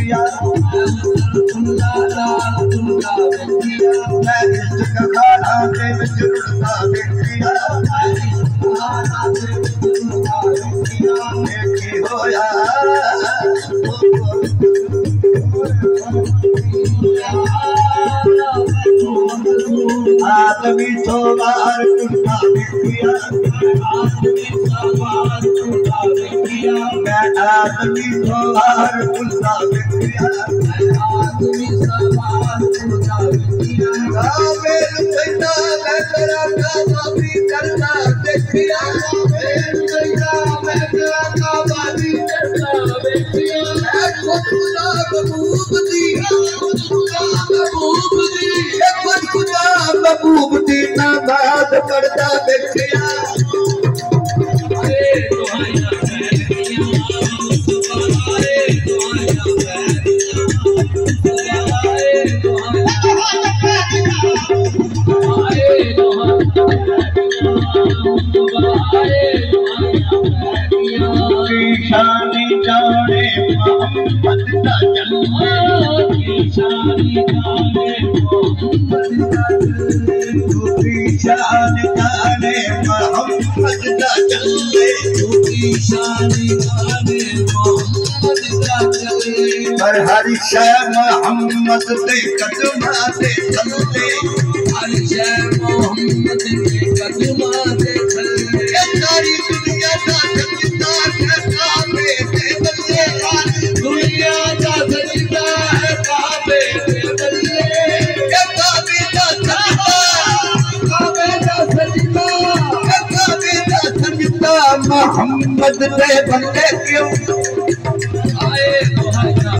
बेटिया मैं इश्क खाना दे विच रुड़दा बेटिया की होया आदमी तो बाहर टूटा बेटिया मैं आदमी तो बाहर टूटा बेटिया मेरे पैसा मैं तेरा कामा भी करना बेटिया मैं तेरा कामा भी करना बेटिया खुदा महबूब दी खुदा महबूब दी ना बात करता बेटिया शानी जाने मोहम्मद का जलवा शानी जाने मोहम्मद का शानी जाने मोहम्मद का चले शानी जाने मोहम्मद का चले पर हर शय मोहम्मद के कदमा से चले हर शय मोहम्मद के कदमा से चले सारी दुनिया का मोहम्मद से बंदे क्यों